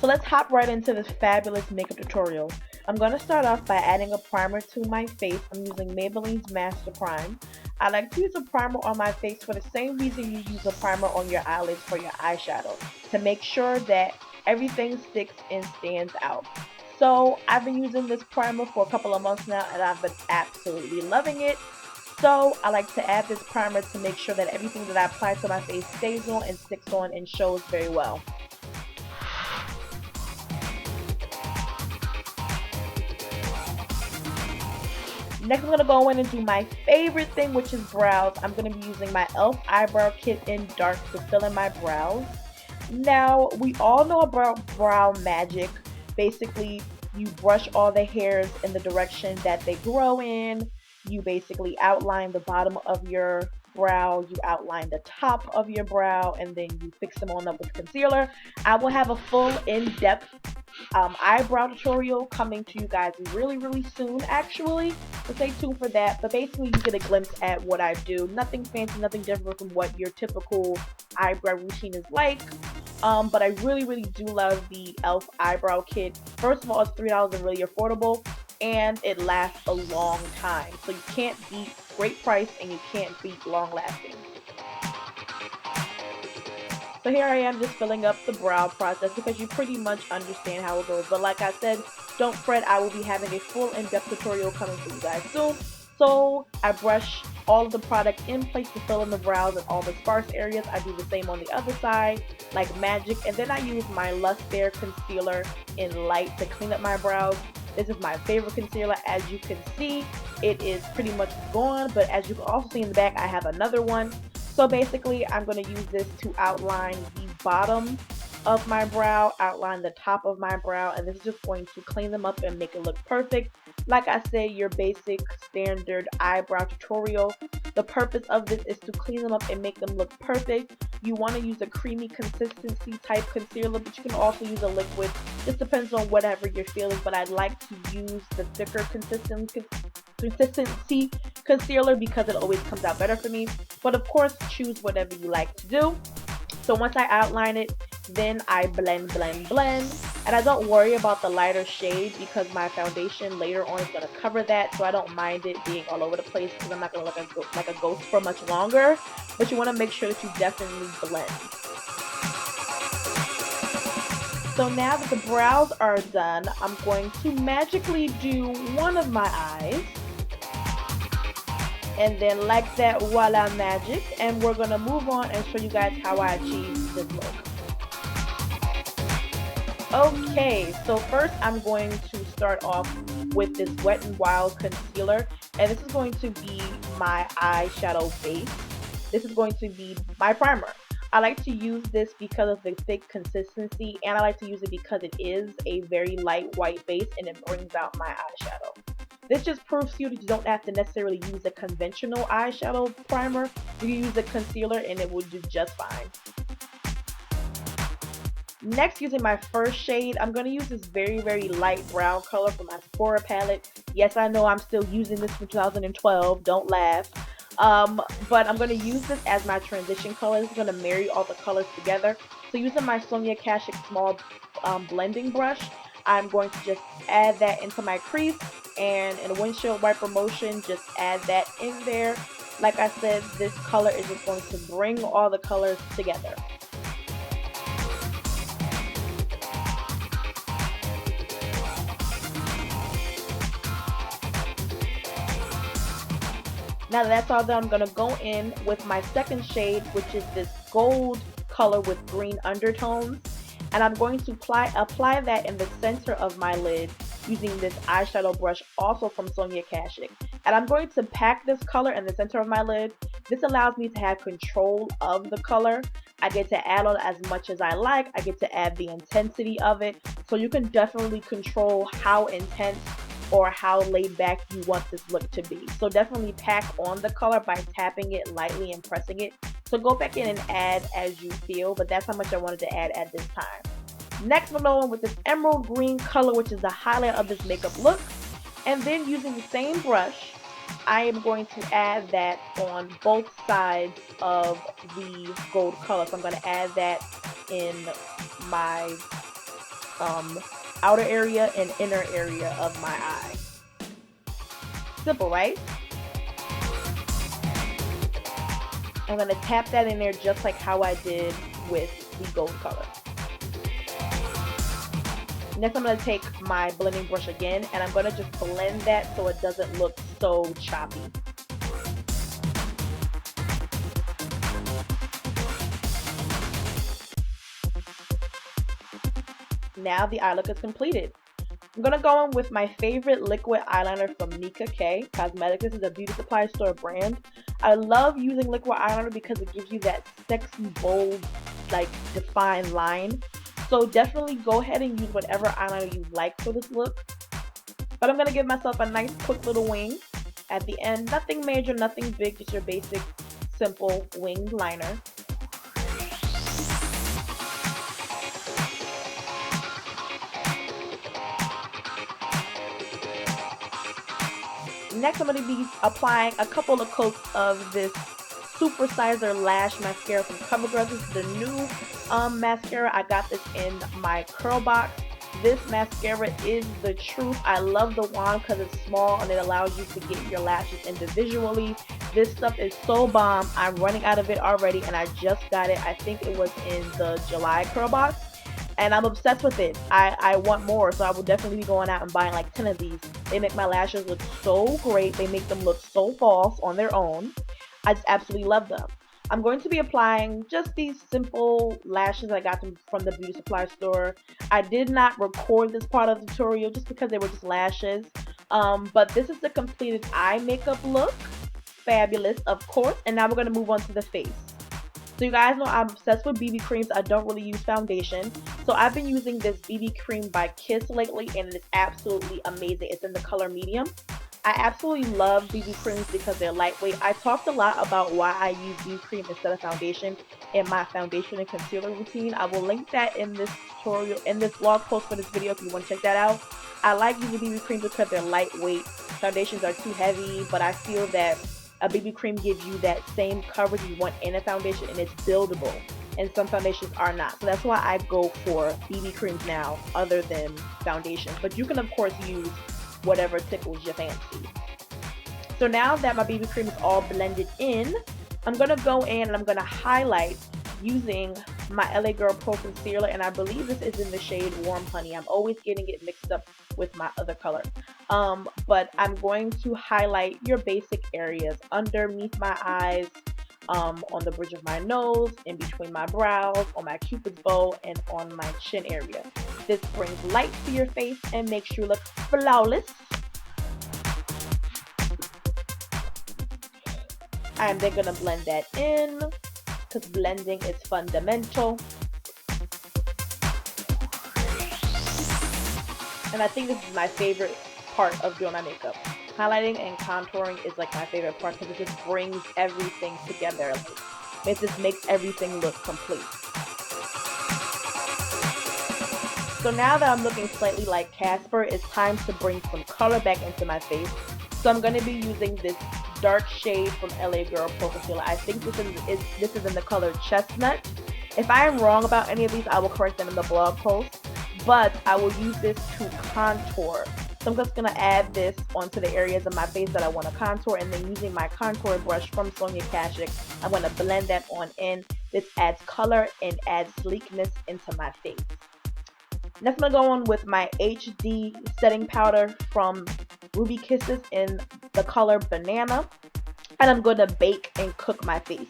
So let's hop right into this fabulous makeup tutorial. I'm going to start off by adding a primer to my face. I'm using Maybelline's Master Prime. I like to use a primer on my face for the same reason you use a primer on your eyelids for your eyeshadow, to make sure that everything sticks and stands out. So I've been using this primer for a couple of months now and I've been absolutely loving it. So I like to add this primer to make sure that everything that I apply to my face stays on and sticks on and shows very well. Next, I'm going to go in and do my favorite thing, which is brows. I'm going to be using my e.l.f. Eyebrow Kit in Dark to fill in my brows. Now, we all know about brow magic. Basically, you brush all the hairs in the direction that they grow in. You basically outline the bottom of your brow, you outline the top of your brow, and then you fix them on up with concealer. I will have a full in-depth eyebrow tutorial coming to you guys really soon, actually, so stay tuned for that. But basically you get a glimpse at what I do. Nothing fancy, nothing different from what your typical eyebrow routine is like. But I really do love the e.l.f. eyebrow kit. First of all, it's $3 and really affordable, and it lasts a long time, so you can't beat great price and you can't beat long lasting. So here I am just filling up the brow process because you pretty much understand how it goes. But like I said, don't fret, I will be having a full in-depth tutorial coming to you guys soon. So I brush all of the product in place to fill in the brows and all the sparse areas. I do the same on the other side, like magic. And then I use my Lush Bare Concealer in Light to clean up my brows. This is my favorite concealer. As you can see, it is pretty much gone. But as you can also see in the back, I have another one. So basically, I'm going to use this to outline the bottom of my brow, outline the top of my brow, and this is just going to clean them up and make it look perfect. Like I said, your basic standard eyebrow tutorial. The purpose of this is to clean them up and make them look perfect. You want to use a creamy consistency type concealer, but you can also use a liquid. Just depends on whatever you're feeling, but I like to use the thicker consistency concealer because it always comes out better for me. But of course, choose whatever you like to do. So once I outline it, then I blend. And I don't worry about the lighter shade because my foundation later on is going to cover that. So I don't mind it being all over the place because I'm not going to look like a ghost for much longer. But you want to make sure that you definitely blend. So now that the brows are done, I'm going to magically do one of my eyes. And then like that, voila, magic. And we're going to move on and show you guys how I achieve this look. Okay, so first I'm going to start off with this Wet n Wild concealer, and this is going to be my eyeshadow base. This is going to be my primer. I like to use this because of the thick consistency, and I like to use it because it is a very light white base and it brings out my eyeshadow. This just proves to you that you don't have to necessarily use a conventional eyeshadow primer. You can use a concealer and it will do just fine. Next, using my first shade, I'm going to use this very light brown color from my Sephora palette. Yes, I know I'm still using this from 2012. Don't laugh. But I'm going to use this as my transition color. This is going to marry all the colors together. So using my Sonia Kashuk small blending brush, I'm going to just add that into my crease, and in a windshield wiper motion, just add that in there. Like I said, this color is just going to bring all the colors together. Now that that's all done, I'm going to go in with my second shade, which is this gold color with green undertones. And I'm going to apply that in the center of my lid using this eyeshadow brush, also from Sonia Kashuk. And I'm going to pack this color in the center of my lid. This allows me to have control of the color. I get to add on as much as I like. I get to add the intensity of it. So you can definitely control how intense or how laid back you want this look to be. So definitely pack on the color by tapping it lightly and pressing it. So go back in and add as you feel, but that's how much I wanted to add at this time. Next, we're going with this emerald green color, which is the highlight of this makeup look. And then using the same brush, I am going to add that on both sides of the gold color. So I'm going to add that in my um, outer area and inner area of my eye. Simple, right? I'm going to tap that in there just like how I did with the gold color. Next, I'm going to take my blending brush again, and I'm going to just blend that so it doesn't look so choppy. Now the eye look is completed. I'm going to go in with my favorite liquid eyeliner from Nicka K Cosmetics. This is a beauty supply store brand. I love using liquid eyeliner because it gives you that sexy, bold, like defined line. So definitely go ahead and use whatever eyeliner you like for this look. But I'm going to give myself a nice quick little wing at the end. Nothing major, nothing big, just your basic, simple winged liner. Next, I'm going to be applying a couple of coats of this Supersizer Lash Mascara from CoverGirl. This is the new mascara. I got this in my curl box. This mascara is the truth. I love the wand because it's small and it allows you to get your lashes individually. This stuff is so bomb. I'm running out of it already and I just got it. I think it was in the July curl box. And I'm obsessed with it. I want more, so I will definitely be going out and buying like 10 of these. They make my lashes look so great. They make them look so false on their own. I just absolutely love them. I'm going to be applying just these simple lashes I got from the beauty supply store. I did not record this part of the tutorial just because they were just lashes. But this is the completed eye makeup look. Fabulous, of course. And now we're going to move on to the face. So you guys know I'm obsessed with BB creams. I don't really use foundation. So I've been using this BB cream by Kiss lately and it is absolutely amazing. It's in the color medium. I absolutely love BB creams because they're lightweight. I talked a lot about why I use BB cream instead of foundation in my foundation and concealer routine. I will link that in this tutorial, in this blog post for this video if you want to check that out. I like using BB creams because they're lightweight. Foundations are too heavy, but I feel that a BB cream gives you that same coverage you want in a foundation and it's buildable. And some foundations are not. So that's why I go for BB creams now other than foundations. But you can of course use whatever tickles your fancy. So now that my BB cream is all blended in, I'm going to go in and I'm going to highlight using my LA Girl Pro Concealer, and I believe this is in the shade Warm Honey. I'm always getting it mixed up with my other color. But I'm going to highlight your basic areas underneath my eyes, on the bridge of my nose, in between my brows, on my cupid's bow, and on my chin area. This brings light to your face and makes you look flawless. I'm then going to blend that in because blending is fundamental. And I think this is my favorite part of doing my makeup. Highlighting and contouring is like my favorite part because it just brings everything together. It just makes everything look complete. So now that I'm looking slightly like Casper, it's time to bring some color back into my face. So I'm going to be using this dark shade from LA Girl Pro Concealer. I think this is in the color Chestnut. If I am wrong about any of these, I will correct them in the blog post. But I will use this to contour. So I'm just going to add this onto the areas of my face that I want to contour, and then using my contour brush from Sonia Kashuk, I'm going to blend that on in. This adds color and adds sleekness into my face. Next, I'm going to go on with my HD setting powder from Ruby Kisses in the color Banana, and I'm going to bake and cook my face.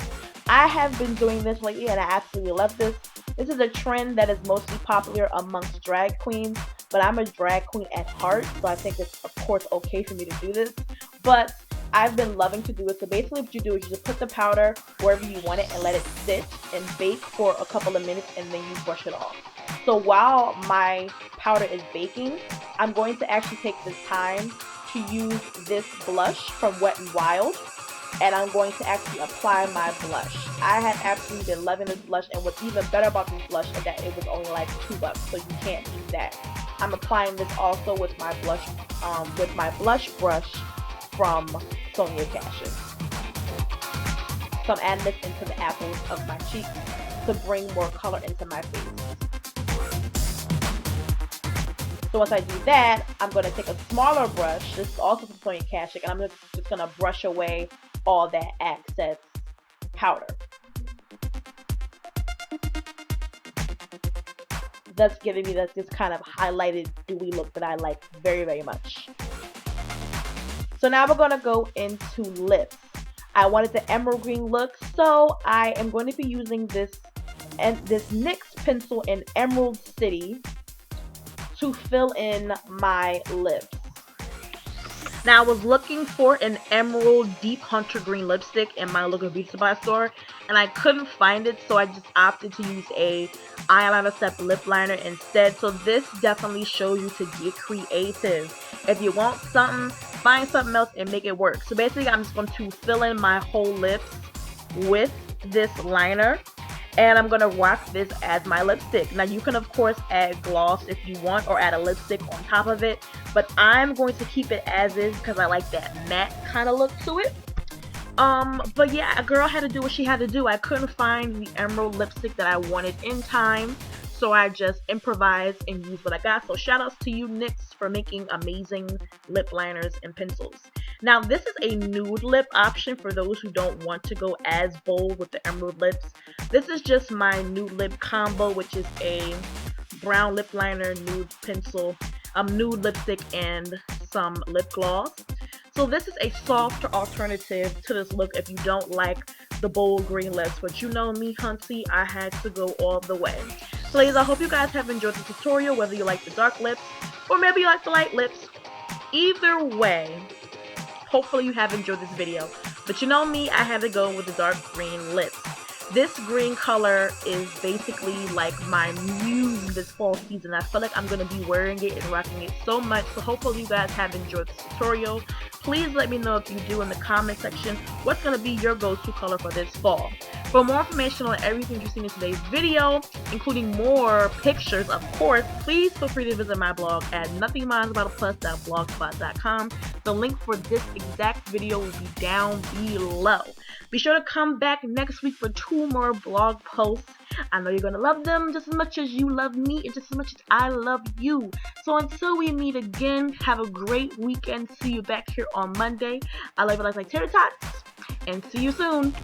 I have been doing this lately and I absolutely love this. This is a trend that is mostly popular amongst drag queens, but I'm a drag queen at heart, so I think it's of course okay for me to do this. But I've been loving to do it. So basically what you do is you just put the powder wherever you want it and let it sit and bake for a couple of minutes, and then you brush it off. So while my powder is baking, I'm going to actually take this time to use this blush from Wet n Wild, and I'm going to actually apply my blush. I have absolutely been loving this blush, and what's even better about this blush is that it was only like $2, so you can't beat that. I'm applying this also with my blush brush from Sonia Kashuk. So I'm adding this into the apples of my cheeks to bring more color into my face. So once I do that, I'm going to take a smaller brush. This is also from Sonia Kashuk, and I'm just going to brush away all that excess powder. Thus giving me this kind of highlighted dewy look that I like very, very much. So now we're going to go into lips. I wanted the emerald green look, so I am going to be using this NYX pencil in Emerald City to fill in my lips. Now I was looking for an emerald deep hunter green lipstick in my local beauty supply store, and I couldn't find it, so I just opted to use a eyeliner step lip liner instead. So this definitely shows you to get creative. If you want something, find something else and make it work. So basically I'm just going to fill in my whole lips with this liner, and I'm going to rock this as my lipstick. Now you can of course add gloss if you want, or add a lipstick on top of it, but I'm going to keep it as is because I like that matte kind of look to it. But yeah, a girl had to do what she had to do. I couldn't find the emerald lipstick that I wanted in time, so I just improvised and used what I got. So shout outs to you, NYX, for making amazing lip liners and pencils. Now this is a nude lip option for those who don't want to go as bold with the emerald lips. This is just my nude lip combo, which is a brown lip liner, nude pencil, nude lipstick, and some lip gloss. So this is a softer alternative to this look if you don't like the bold green lips. But you know me, hunty, I had to go all the way. So ladies, I hope you guys have enjoyed the tutorial, whether you like the dark lips or maybe you like the light lips. Either way, hopefully you have enjoyed this video. But you know me, I had to go with the dark green lips. This green color is basically like my muse this fall season. I feel like I'm going to be wearing it and rocking it so much. So hopefully you guys have enjoyed this tutorial. Please let me know if you do in the comment section what's going to be your go-to color for this fall. For more information on everything you've seen in today's video, including more pictures, of course, please feel free to visit my blog at nothingmindaboutaplus.blogspot.com. The link for this exact video will be down below. Be sure to come back next week for 2 more blog posts. I know you're going to love them just as much as you love me and just as much as I love you. So until we meet again, have a great weekend. See you back here on Monday. I love you like tater tots, and see you soon.